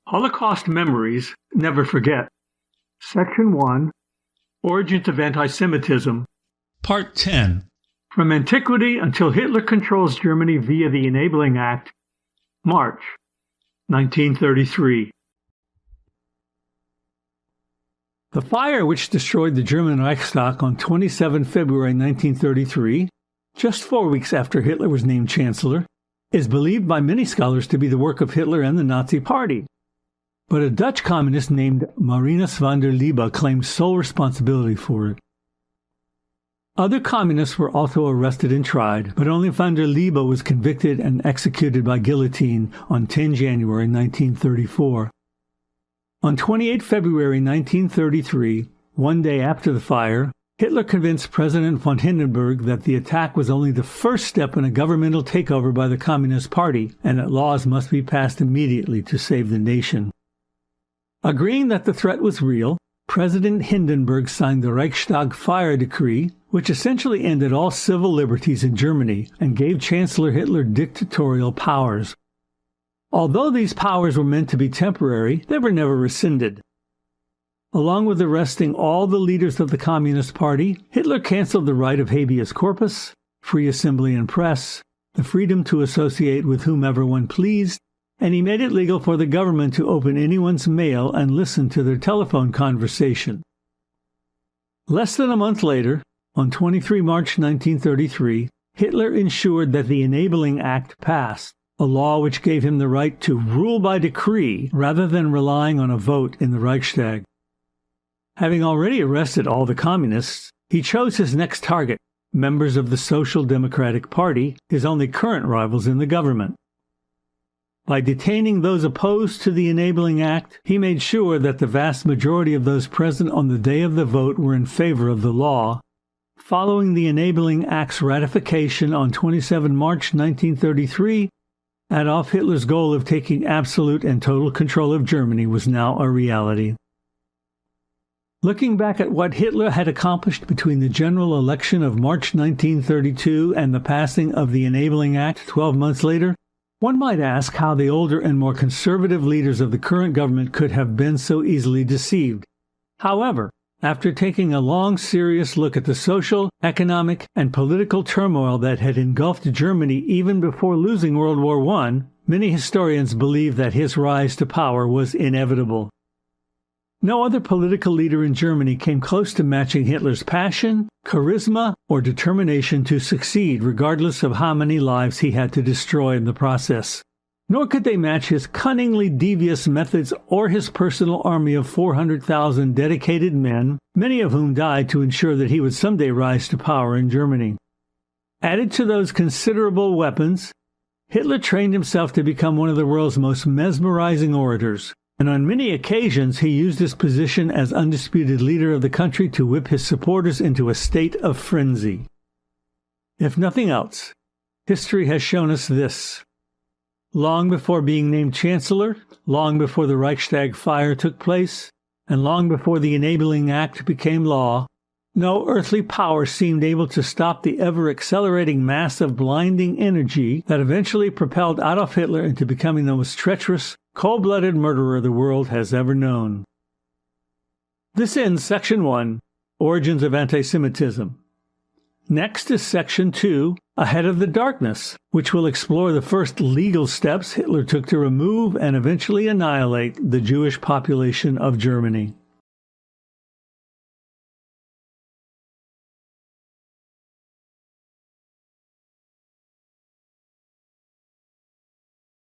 Holocaust Memories, Never Forget. Section 1, Origins of Antisemitism. Part 10. From Antiquity until Hitler Controls Germany via the Enabling Act, March 1933. The fire which destroyed the German Reichstag on 27 February 1933, just 4 weeks after Hitler was named Chancellor, is believed by many scholars to be the work of Hitler and the Nazi Party. But a Dutch communist named Marinus van der Lubbe claimed sole responsibility for it. Other communists were also arrested and tried, but only van der Lubbe was convicted and executed by guillotine on 10 January 1934. On 28 February 1933, one day after the fire, Hitler convinced President von Hindenburg that the attack was only the first step in a governmental takeover by the Communist Party and that laws must be passed immediately to save the nation. Agreeing that the threat was real, President Hindenburg signed the Reichstag Fire Decree, which essentially ended all civil liberties in Germany and gave Chancellor Hitler dictatorial powers. Although these powers were meant to be temporary, they were never rescinded. Along with arresting all the leaders of the Communist Party, Hitler canceled the right of habeas corpus, free assembly and press, the freedom to associate with whomever one pleased, and he made it legal for the government to open anyone's mail and listen to their telephone conversation. Less than a month later, on 23 March 1933, Hitler ensured that the Enabling Act passed, a law which gave him the right to rule by decree rather than relying on a vote in the Reichstag. Having already arrested all the communists, he chose his next target, members of the Social Democratic Party, his only current rivals in the government. By detaining those opposed to the Enabling Act, he made sure that the vast majority of those present on the day of the vote were in favor of the law. Following the Enabling Act's ratification on 27 March 1933, Adolf Hitler's goal of taking absolute and total control of Germany was now a reality. Looking back at what Hitler had accomplished between the general election of March 1932 and the passing of the Enabling Act 12 months later, one might ask how the older and more conservative leaders of the current government could have been so easily deceived. However, after taking a long, serious look at the social, economic, and political turmoil that had engulfed Germany even before losing World War I, many historians believe that his rise to power was inevitable. No other political leader in Germany came close to matching Hitler's passion, charisma, or determination to succeed regardless of how many lives he had to destroy in the process. Nor could they match his cunningly devious methods or his personal army of 400,000 dedicated men, many of whom died to ensure that he would someday rise to power in Germany. Added to those considerable weapons, Hitler trained himself to become one of the world's most mesmerizing orators, and on many occasions he used his position as undisputed leader of the country to whip his supporters into a state of frenzy. If nothing else, history has shown us this. Long before being named Chancellor, long before the Reichstag fire took place, and long before the Enabling Act became law, no earthly power seemed able to stop the ever-accelerating mass of blinding energy that eventually propelled Adolf Hitler into becoming the most treacherous, cold-blooded murderer the world has ever known. This ends Section 1, Origins of Antisemitism. Next is Section 2, Ahead of the Darkness, which will explore the first legal steps Hitler took to remove and eventually annihilate the Jewish population of Germany.